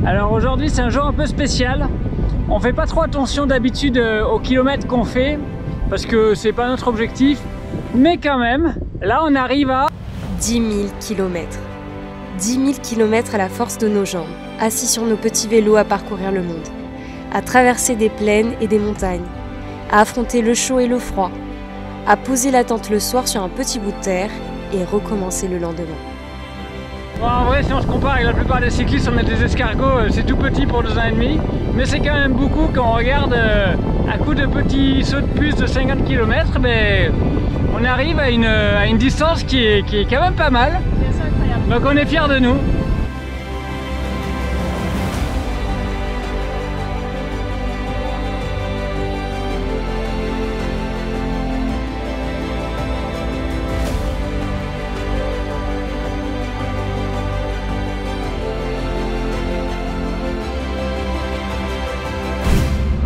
Alors aujourd'hui c'est un jour un peu spécial. On fait pas trop attention d'habitude aux kilomètres qu'on fait parce que c'est pas notre objectif. Mais quand même, là on arrive à 10 000 km. 10 000 km à la force de nos jambes, assis sur nos petits vélos à parcourir le monde, à traverser des plaines et des montagnes, à affronter le chaud et le froid, à poser la tente le soir sur un petit bout de terre et recommencer le lendemain. Bon, en vrai, si on se compare avec la plupart des cyclistes, on a des escargots, c'est tout petit pour 2 ans et demi, mais c'est quand même beaucoup quand on regarde à coup de petits sauts de puce de 50 km, mais on arrive à une distance qui est quand même pas mal. Donc on est fiers de nous.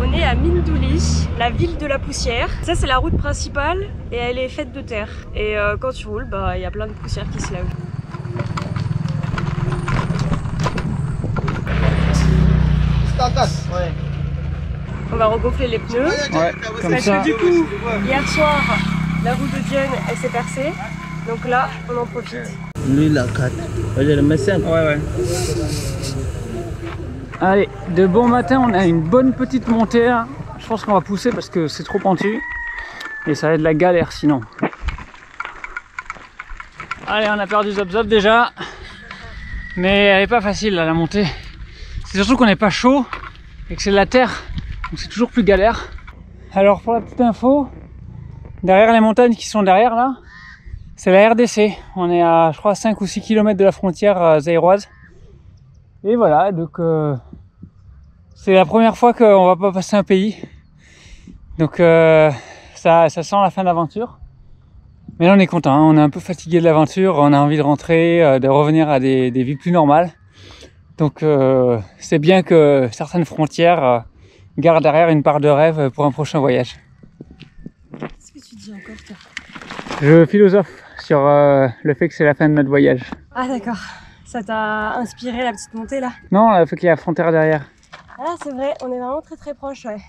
On est à Mindouli, la ville de la poussière. Ça c'est la route principale et elle est faite de terre. Et quand tu roules, il y a plein de poussière qui se lève. Ouais. On va regonfler les pneus. Ouais, comme parce ça. que du coup, hier soir, la roue de Diane, elle s'est percée. Donc là, on en profite. Lui, la 4. Le médecin. Ouais. Allez, de bon matin, on a une bonne petite montée là. Je pense qu'on va pousser parce que c'est trop pentu. Et ça va être de la galère sinon. Allez, on a perdu Zop Zop déjà. Mais elle est pas facile là, la montée. C'est surtout qu'on n'est pas chaud et que c'est de la terre. Donc c'est toujours plus galère. Alors pour la petite info, derrière les montagnes qui sont derrière là, c'est la RDC. On est à je crois 5 ou 6 km de la frontière zaïroise. Et voilà, donc c'est la première fois qu'on va pas passer un pays. Donc ça sent la fin de l'aventure. Mais là on est content, hein. On est un peu fatigué de l'aventure, on a envie de rentrer, de revenir à des vies plus normales. Donc c'est bien que certaines frontières gardent derrière une part de rêve pour un prochain voyage. Qu'est-ce que tu dis encore toi? Je philosophe sur le fait que c'est la fin de notre voyage. Ah d'accord, ça t'a inspiré la petite montée là? Non, il faut qu'il y ait la frontière derrière. Ah c'est vrai, on est vraiment très proche, ouais.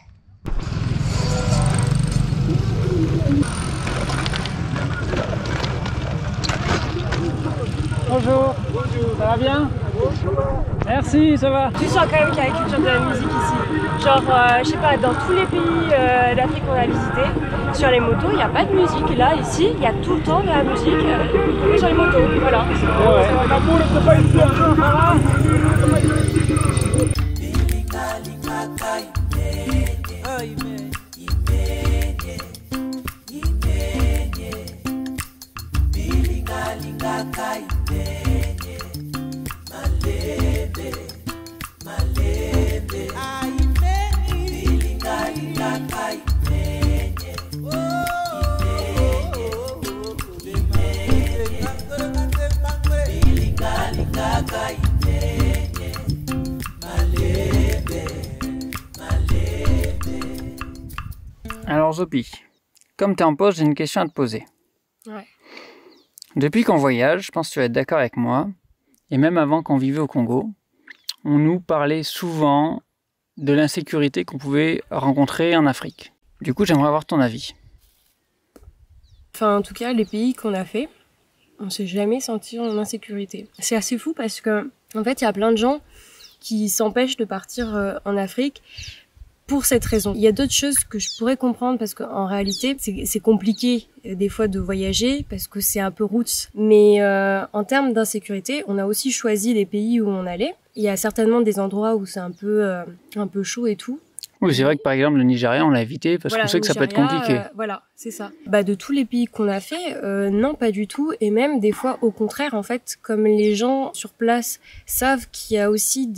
Bonjour. Ça va bien? Merci, ça va. Tu sens quand même qu'il y a la culture de la musique ici. Genre, je sais pas, dans tous les pays d'Afrique qu'on a visité, sur les motos, il n'y a pas de musique. Et là, ici, il y a tout le temps de la musique sur les motos. Voilà. Alors Zopi, comme tu es en pause, j'ai une question à te poser. Ouais. Depuis qu'on voyage, je pense que tu vas être d'accord avec moi, et même avant qu'on vivait au Congo, on nous parlait souvent de l'insécurité qu'on pouvait rencontrer en Afrique. Du coup, j'aimerais avoir ton avis. Enfin, en tout cas, les pays qu'on a fait, on s'est jamais senti en insécurité. C'est assez fou parce que, en fait, il y a plein de gens qui s'empêchent de partir en Afrique pour cette raison. Il y a d'autres choses que je pourrais comprendre parce qu'en réalité, c'est compliqué des fois de voyager parce que c'est un peu roots. Mais en termes d'insécurité, on a aussi choisi les pays où on allait. Il y a certainement des endroits où c'est un peu chaud et tout. Oui, c'est vrai que par exemple le Nigeria, on l'a évité parce qu'on sait que ça peut être compliqué. Voilà, c'est ça. De tous les pays qu'on a fait, non, pas du tout. Et même des fois, au contraire, en fait, comme les gens sur place savent qu'il y a aussi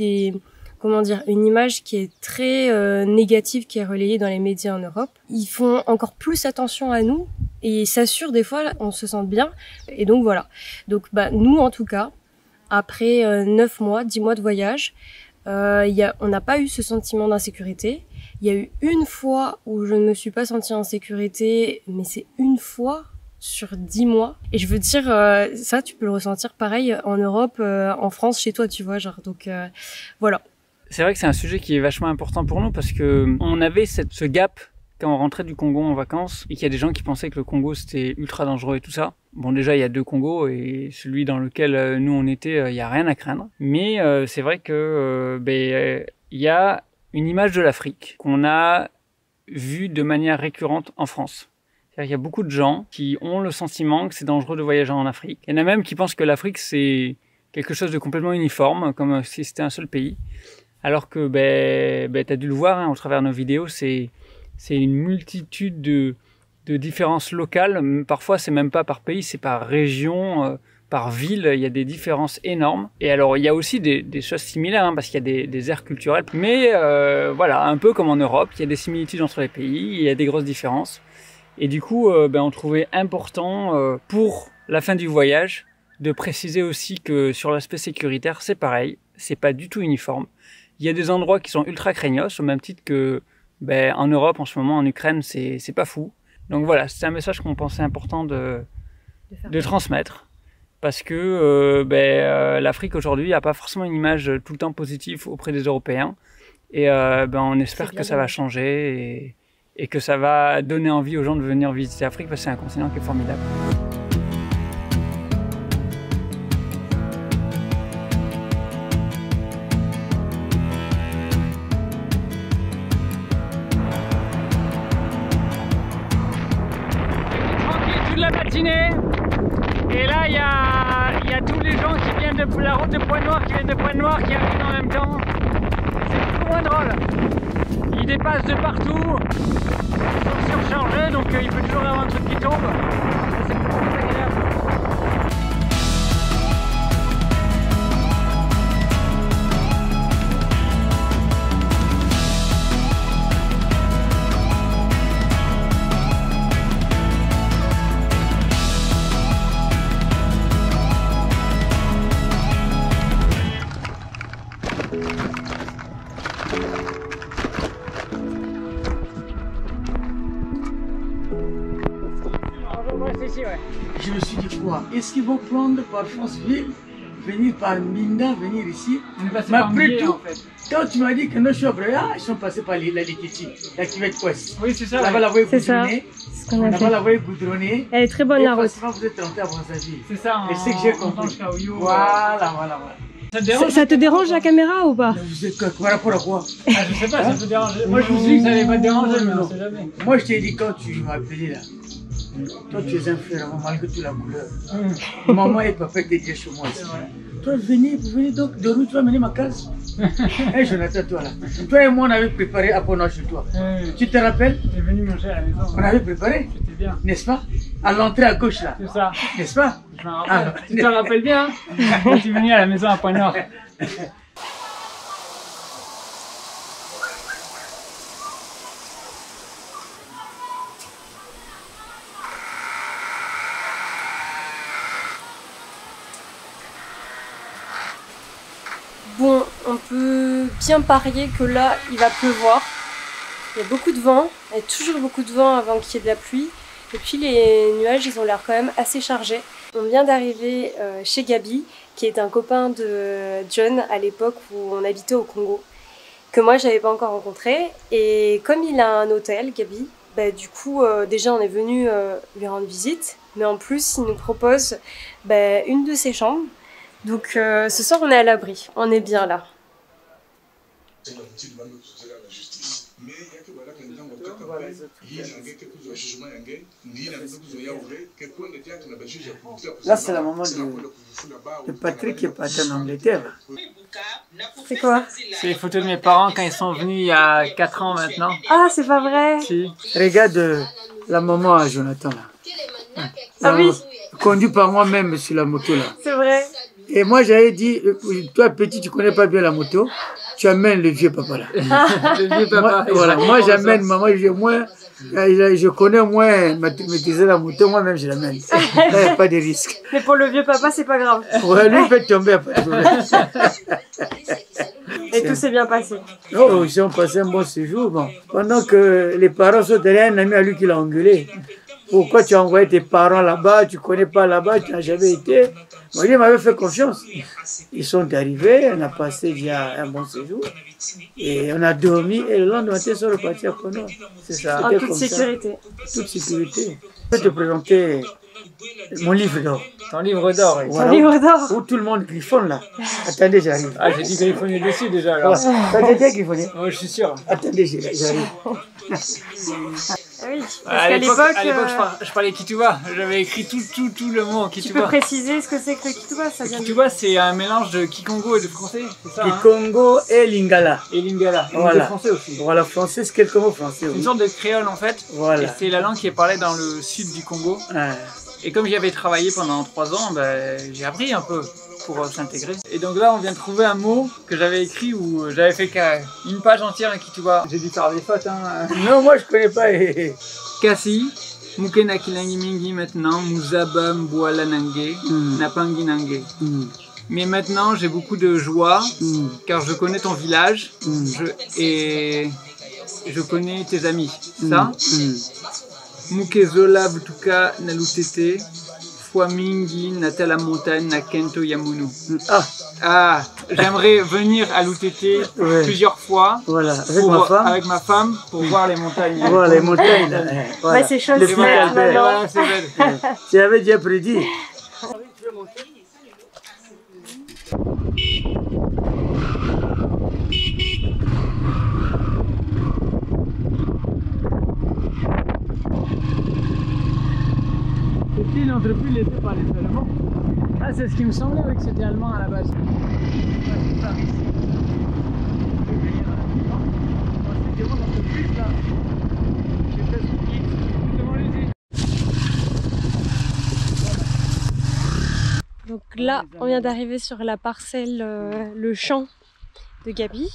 une image qui est très négative, qui est relayée dans les médias en Europe. Ils font encore plus attention à nous et s'assurent des fois, on se sent bien. Et donc voilà. Donc nous, en tout cas, après 9 mois, 10 mois de voyage, on n'a pas eu ce sentiment d'insécurité. Il y a eu une fois où je ne me suis pas sentie en sécurité, mais c'est une fois sur 10 mois. Et je veux dire, ça, tu peux le ressentir pareil en Europe, en France, chez toi, tu vois, genre. Donc voilà. c'est vrai que c'est un sujet qui est vachement important pour nous parce que on avait ce gap quand on rentrait du Congo en vacances et qu'il y a des gens qui pensaient que le Congo c'était ultra dangereux et tout ça. Bon, déjà il y a 2 Congos et celui dans lequel nous on était, il y a rien à craindre. Mais c'est vrai que il y a une image de l'Afrique qu'on a vue de manière récurrente en France. C'est-à-dire qu'il y a beaucoup de gens qui ont le sentiment que c'est dangereux de voyager en Afrique. Il y en a même qui pensent que l'Afrique c'est quelque chose de complètement uniforme, comme si c'était un seul pays. Alors que t'as dû le voir hein, au travers de nos vidéos, c'est une multitude de différences locales. Parfois, c'est même pas par pays, c'est par région, par ville. Il y a des différences énormes. Et alors, il y a aussi des choses similaires, hein, parce qu'il y a des aires culturelles. Mais voilà, un peu comme en Europe, il y a des similitudes entre les pays, il y a des grosses différences. Et du coup, on trouvait important, pour la fin du voyage, de préciser aussi que sur l'aspect sécuritaire, c'est pareil, c'est pas du tout uniforme. Il y a des endroits qui sont ultra craignos, au même titre que en Europe, en ce moment, en Ukraine, c'est pas fou. Donc voilà, c'est un message qu'on pensait important de transmettre. Parce que l'Afrique aujourd'hui n'a pas forcément une image tout le temps positive auprès des Européens. Et on espère que ça va changer et que ça va donner envie aux gens de venir visiter l'Afrique parce que c'est un continent qui est formidable. Toute la matinée et là il y a tous les gens qui viennent de la route de Pointe-Noire qui arrivent en même temps. C'est beaucoup moins drôle. Ils dépassent de partout, ils sont surchargés donc il peut toujours y avoir un truc qui tombe. C'est beaucoup plus agréable. Je me suis dit quoi? Est-ce qu'ils vont prendre par Franceville, venir par Minda, venir ici? Mais après tout, en fait. Quand tu m'as dit que nos choix, ils sont passés par la Likiti, la Kivette Ouest. Oui, c'est ça. Là-bas, la voie goudronnée. Là-bas, la voie goudronnée. Elle est très bonne la route. Vous êtes rentré à Brazzaville. C'est ça. Et c'est que j'ai compris. Voilà. Ça te dérange la caméra ou pas? Par rapport à quoi? Je sais pas, ça te dérange. Moi, je me suis dit que ça allait pas te déranger, mais on sait jamais. Moi, je t'ai dit quand tu m'as appelé là. Toi, tu es un frère, malgré toute la couleur. Maman et papa étaient déjà chez moi ici. Toi, venez donc de rue, tu vas mener ma case. Hé, Jonathan, toi là. Toi et moi, on avait préparé Apona chez toi. Tu te rappelles? T'es venu manger à la maison. On avait préparé. C'était bien. N'est-ce pas? À l'entrée à gauche là. C'est ça. N'est-ce pas? Je m'en rappelle. Tu te rappelles bien, hein? Quand tu es venu à la maison à Pointe-Noire. Bon, on peut bien parier que là, il va pleuvoir. Il y a beaucoup de vent, il y a toujours beaucoup de vent avant qu'il y ait de la pluie. Et puis les nuages, ils ont l'air quand même assez chargés. On vient d'arriver chez Gabi, qui est un copain de John à l'époque où on habitait au Congo, que moi, j'avais pas encore rencontré. Et comme il a un hôtel, Gabi, du coup, déjà, on est venu lui rendre visite. Mais en plus, il nous propose une de ses chambres. Donc ce soir on est à l'abri, on est bien là. Là c'est la maman de Patrick qui est parti en Angleterre. C'est quoi? C'est les photos de mes parents quand ils sont venus il y a 4 ans maintenant. Ah c'est pas vrai? Si. Regarde la maman à Jonathan là. Ah oui. Conduit par moi-même sur la moto là. C'est vrai. Et moi j'avais dit, toi petit tu connais pas bien la moto, tu amènes le vieux papa là. Le vieux papa. Moi j'amène maman, je connais moins maîtriser la moto, moi-même je l'amène. Là il n'y a pas de risque. Mais pour le vieux papa c'est pas grave. Ouais, lui il peut tomber, pas de problème. Et tout s'est bien passé. Oh, ils ont passé un bon séjour. Bon. Pendant que les parents sont derrière, un ami à lui qui l'a engueulé. Pourquoi tu as envoyé tes parents là-bas, tu connais pas là-bas, tu n'as jamais été. Moi, il m'avait fait confiance. Ils sont arrivés, on a passé déjà un bon séjour. Et on a dormi et le lendemain, ils sont repartis à Kono. C'est ça. En toute sécurité. Toute sécurité. Je vais te présenter mon livre d'or. Ton livre d'or. Oui. Voilà, Ton livre d'or. où tout le monde griffonne là. Attendez, j'arrive. Ah, j'ai dit griffonner dessus déjà alors. T'as déjà griffonné? Moi, je suis sûr. Attendez, j'arrive. Ah oui, parce À qu'à l'époque, l'époque, je parlais Kituba. J'avais écrit tout le mot en tu peux Kituba. préciser ce que c'est que le Kituba, ça vient de... Kituba, c'est un mélange de Kikongo et de français, c'est ça Du hein? Congo et Lingala. Et Lingala. Et Voilà. de français aussi. Voilà, français, c'est quelques mots français. C'est une Oui. sorte de créole en fait. Voilà. Et c'est la langue qui est parlée dans le sud du Congo. Ah. Et comme j'y avais travaillé pendant 3 ans, ben, j'ai appris un peu pour s'intégrer. Et donc là, on vient de trouver un mot que j'avais écrit où j'avais fait une page entière en Kituba. J'ai dû faire des fautes. Hein. Non, moi je connais pas. Kasi, Mukena Kilangi Mingi maintenant, Muzaba Mbouala Nange, Napangi Nange. Mais maintenant, j'ai beaucoup de joie car je connais ton village et je connais tes amis. Ça Mukezola Butuka Nalutete, Fwamingi Natala Montagne Nakento Yamunu. Ah, j'aimerais venir à Lutete plusieurs fois. Voilà, avec ma femme. Pour voir les montagnes. Voilà, les montagnes là. Voilà. Ouais, c'est chose Les faite montagnes belles. maintenant. Voilà, c'est belle. J'avais déjà prédit. C'est une entreprise laissée par les Allemands. Ah, c'est ce qui me semblait oui, que c'était allemand à la base. Donc là, on vient d'arriver sur la parcelle, le champ de Gabi.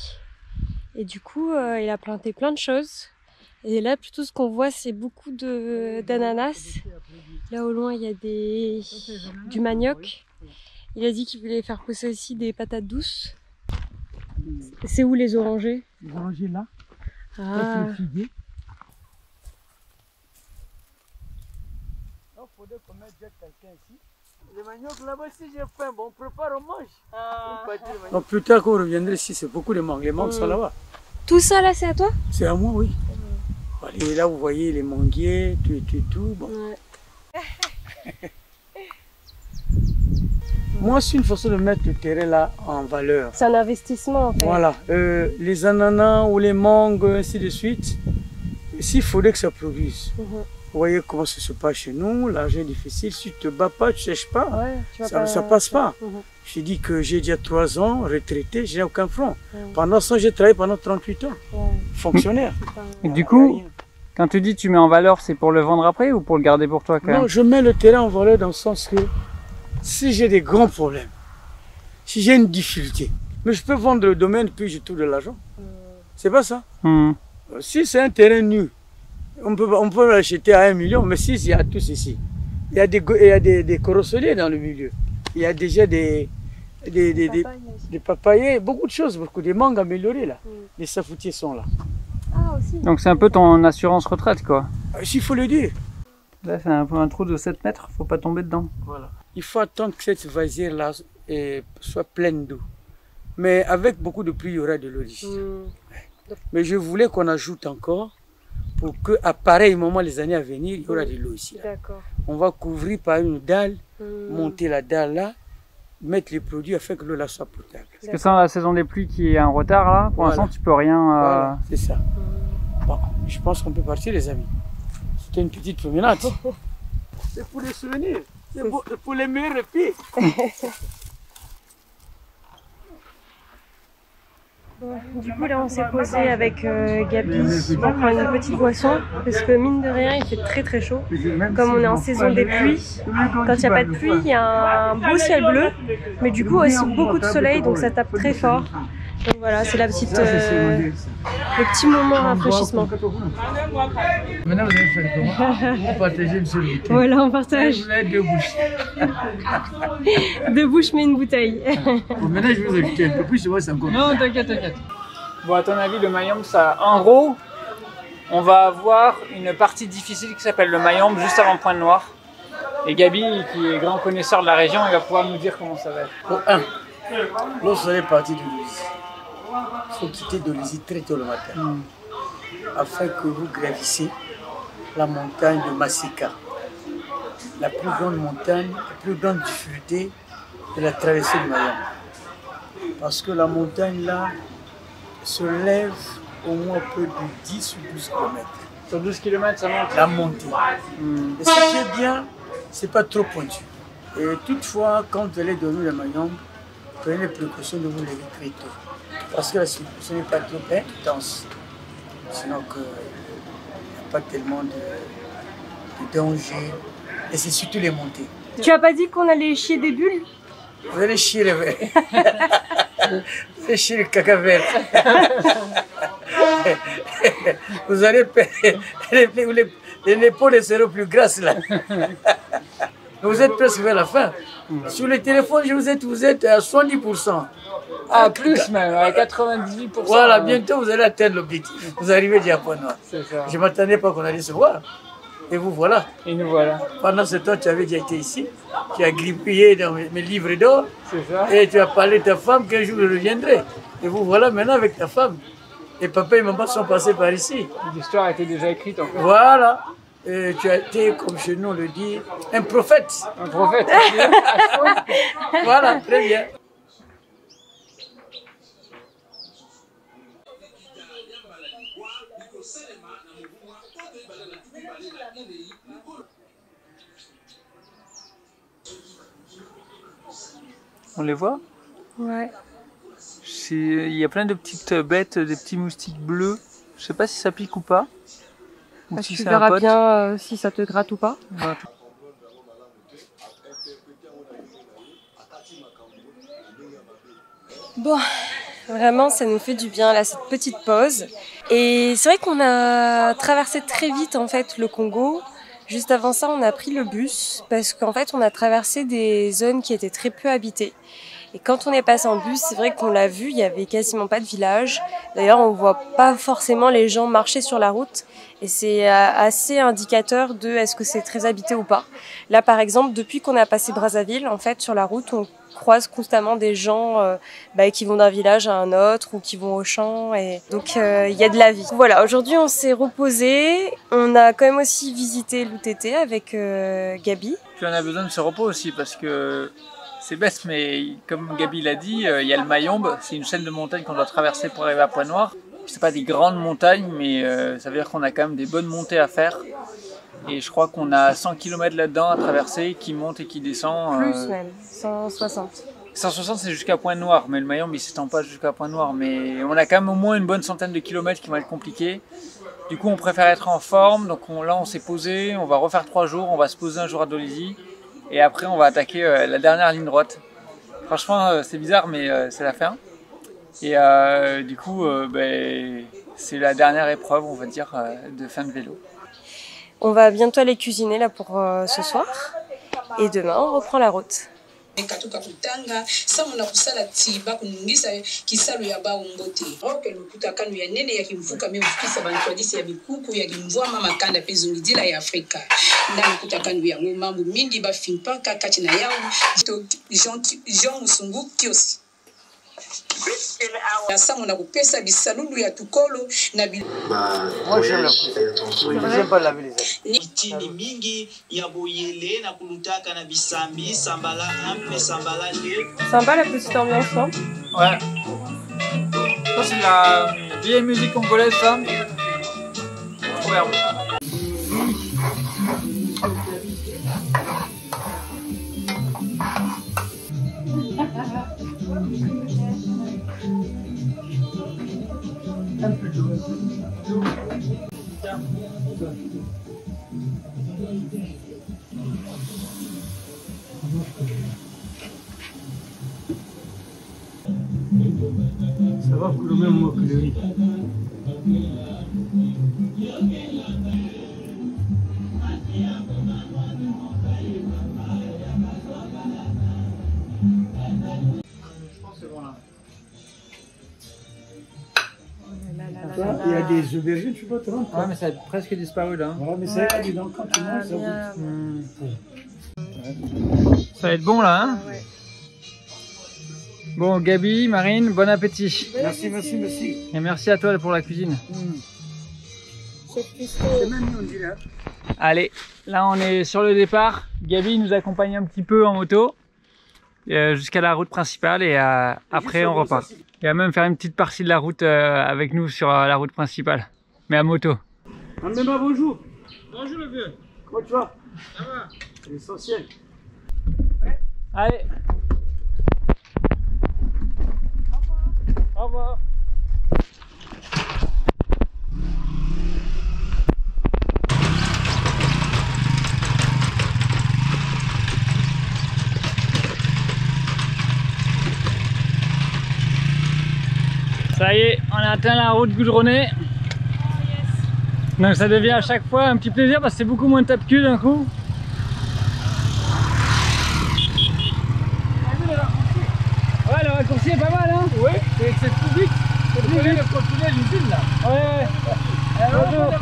Et du coup, il a planté plein de choses. Et là, plutôt ce qu'on voit, c'est beaucoup d'ananas. Là, au loin, il y a du manioc. Il a dit qu'il voulait faire pousser aussi des patates douces. C'est où les orangers? Les orangers là. Ah. C'est le figuier. Il faudrait qu'on mette déjà quelqu'un ici. Les maniocs là-bas, si j'ai faim, bon, on prépare, on mange. Donc, plus tard qu'on reviendrait ici, c'est beaucoup de mangues. Les mangues sont là-bas. Tout ça là, c'est à toi? C'est à moi, oui. Et là, vous voyez les manguiers, tout. Bon. Ouais. Moi, c'est une façon de mettre le terrain là en valeur. C'est un investissement en fait. Voilà. Les ananas ou les mangues, ainsi de suite, s'il faudrait que ça produise. Vous voyez comment ça se passe chez nous, l'argent est difficile. Si tu ne te bats pas, tu ne cherches pas, ça ne passe pas. J'ai dit que j'ai déjà 3 ans, retraité, je n'ai aucun franc. Pendant ça, j'ai travaillé pendant 38 ans, fonctionnaire. Et du coup, quand tu dis tu mets en valeur, c'est pour le vendre après ou pour le garder pour toi quand même? Non, je mets le terrain en valeur dans le sens que si j'ai des grands problèmes, si j'ai une difficulté, mais je peux vendre le domaine puis je trouve de l'argent. C'est pas ça. Si c'est un terrain nu, on peut l'acheter à 1 million, mais si il y a tout ceci, il y a des corosoliers dans le milieu, il y a déjà des papayers, beaucoup de choses, beaucoup de mangues améliorées là. Les safoutiers sont là. Ah, aussi. Donc c'est un peu ton assurance retraite quoi. S'il faut le dire. Là c'est un trou de 7 mètres, faut pas tomber dedans. Voilà. Il faut attendre que cette vasière là soit pleine d'eau. Mais avec beaucoup de pluie, il y aura de l'eau ici. Mais je voulais qu'on ajoute encore pour qu'à pareil moment, les années à venir, il y aura de l'eau ici. D'accord. On va couvrir par une dalle, monter la dalle là, mettre les produits afin que l'eau là soit potable. Parce que sans la saison des pluies qui est en retard là, pour l'instant tu peux rien... Voilà, c'est ça. Bon, je pense qu'on peut partir les amis. C'était une petite promenade. C'est pour les souvenirs, c'est pour les meilleurs repis. Du coup là on s'est posé avec Gabi pour prendre une petite boisson parce que mine de rien il fait très très chaud. Comme on est en saison des pluies, quand il n'y a pas de pluie il y a un beau ciel bleu mais du coup aussi beaucoup de soleil donc ça tape très fort. Donc voilà, c'est la petite, le petit moment rafraîchissement. Maintenant vous allez faire comment? Vous partagez une seule bouteille. Voilà, on partage. Vous avez 2 bouches. 2 bouches mais une bouteille. Bon, maintenant je vais vous ajouter un peu plus, je vois c'est encore. Non, t'inquiète. Bon, à ton avis, le mayombe, ça... En gros, on va avoir une partie difficile qui s'appelle le mayombe juste avant Pointe Noire. Et Gabi, qui est grand connaisseur de la région, il va pouvoir nous dire comment ça va être. Pour un, lorsque vous allez partir de Dolisie, il faut quitter Dolisie très tôt le matin, afin que vous gravissiez la montagne de Masika. La plus grande montagne, la plus grande difficulté de la traversée du Mayombe. Parce que la montagne là se lève au moins plus de 10 ou 12 km. Sur 12 km, ça monte. La montée. Et ce qui est bien, c'est pas trop pointu. Et toutefois, quand vous allez dormir le Mayombe, prenez les précautions de vous lever très tôt. Parce que la circulation n'est pas trop intense. Sinon il n'y a pas tellement de danger. Et c'est surtout les montées. Tu as pas dit qu'on allait chier des bulles? Vous allez chier le verre. Vous allez chier le caca vert. Vous allez payer les peaux seront plus grasses là. Vous êtes presque vers la fin. Sur le téléphone, vous êtes à 70%. Ah, plus même, à 98%. Voilà, bientôt vous allez atteindre l'objectif. Vous arrivez déjà à Point Noir. C'est ça. Je ne m'attendais pas qu'on allait se voir. Et vous voilà. Et nous voilà. Pendant ce temps, tu avais déjà été ici. Tu as grippé dans mes livres d'or. C'est ça. Et tu as parlé de ta femme qu'un jour je reviendrai. Et vous voilà maintenant avec ta femme. Et papa et maman sont passés par ici. L'histoire était déjà écrite en fait. Voilà. Et tu as été, comme chez nous on le dit, un prophète. Un prophète. Voilà, très bien. On les voit? Ouais. Il y a plein de petites bêtes, des petits moustiques bleus. Je sais pas si ça pique ou pas. Ou si Tu c'est un verras pote. bien si ça te gratte ou pas. Ouais. Bon, vraiment, ça nous fait du bien là, cette petite pause. Et c'est vrai qu'on a traversé très vite en fait le Congo. Juste avant ça, on a pris le bus parce qu'en fait, on a traversé des zones qui étaient très peu habitées. Et quand on est passé en bus, c'est vrai qu'on l'a vu, il y avait quasiment pas de village. D'ailleurs, on voit pas forcément les gens marcher sur la route. Et c'est assez indicateur de est-ce que c'est très habité ou pas. Là, par exemple, depuis qu'on a passé Brazzaville, en fait, sur la route, on croise constamment des gens qui vont d'un village à un autre ou qui vont au champ. Et donc, il y a de la vie. Voilà, aujourd'hui, on s'est reposé. On a quand même aussi visité l'UTT avec Gabi. Puis on a besoin de ce repos aussi parce que c'est bête, mais comme Gabi l'a dit, il y a le Mayombe. C'est une chaîne de montagnes qu'on doit traverser pour arriver à Point Noir. C'est pas des grandes montagnes, mais ça veut dire qu'on a quand même des bonnes montées à faire. Et je crois qu'on a 100 km là-dedans à traverser, qui monte et qui descend. Plus même, 160. 160 c'est jusqu'à Point Noir, mais le Mayombe il s'étend pas jusqu'à Point Noir. Mais on a quand même au moins une bonne centaine de kilomètres qui vont être compliqués. Du coup on préfère être en forme, donc là on s'est posé, on va refaire 3 jours, on va se poser un jour à Dolisie. Et après on va attaquer la dernière ligne droite. Franchement c'est bizarre mais c'est la fin. Et du coup c'est la dernière épreuve on va dire de fin de vélo. On va bientôt aller cuisiner là pour ce soir. Et demain on reprend la route. Katuka kutanga samu na kusala tiba kunungisa kisalo ya baumbo te roke lukuta kanu ya nene ya kimfuka mevukisa bantu hadisi ya bikuku ya kimvua mama kanda pezungidila ya Afrika ndani kuta kanu ya mambo mingi ba fimpaka kati na yao Jean Musungu kiosi ya samu na kupesa bisalulu ya tukolo na Moi j'aime la cuisine. J'aime pas laver les habits. Chini mingi ya boyele na kulutaka na bisambi sambala 1 plus sambala 2. Sympa la petite ambiance, hein? Ouais. Ça c'est de la vieille musique congolaise ça. Trop bien. Ça va pour le même mot que le riz. Je pense que c'est bon là. Il y a des aubergines, tu peux te rendre compte. Ouais mais ça a presque disparu là. Voilà, mais c'est là, dis donc, quand tu manges, ça goûte. Ça va être bon là, hein? Ouais. Bon, Gabi, Marine, bon appétit. Merci, merci, merci. Et merci à toi pour la cuisine. C'est même mieux, on dirait. Allez, là on est sur le départ. Gabi nous accompagne un petit peu en moto jusqu'à la route principale et après on repart. Il va même faire une petite partie de la route avec nous sur la route principale, mais à moto. Amema, bonjour. Bonjour le vieux. Comment tu vas? Ça va? C'est l'essentiel. Allez. Au revoir. Ça y est, on a atteint la route goudronnée. Donc ça devient à chaque fois un petit plaisir parce que c'est beaucoup moins tape-cul d'un coup. Ouais, le raccourci est pas mal, hein? Oui, c'est tout vite. C'est plus vite de continuer l'usine là. Ouais. Bonjour.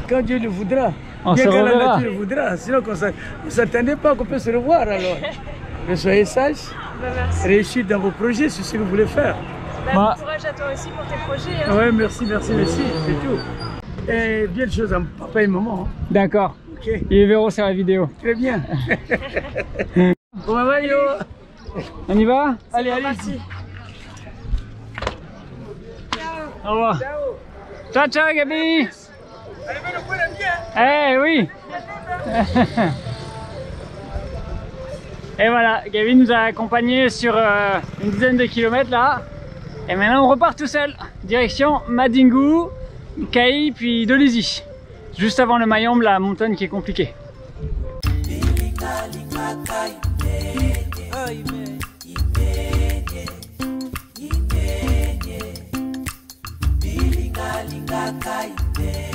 Quand Dieu le voudra, On se bien que la reverra. nature le voudra, sinon on ne s'attendait pas qu'on peut se revoir alors. Mais soyez sages, réussite dans vos projets, c'est ce que vous voulez faire. Bon, Courage à toi aussi pour tes projets. Hein. Ouais, merci, merci, merci, c'est tout. Et bien de choses en papa et maman. Hein. d'accord. Ok, Ils verront sur la vidéo. très bien. Comment va Yo? On y va? Allez, allez. Au revoir. Ciao, ciao, Gabi. Eh oui. Et voilà, Gabi nous a accompagnés sur une dizaine de kilomètres là. Et maintenant on repart tout seul. Direction Madingu, Kai puis Dolisie. Juste avant le Mayombe, la montagne qui est compliquée. Linga linga kai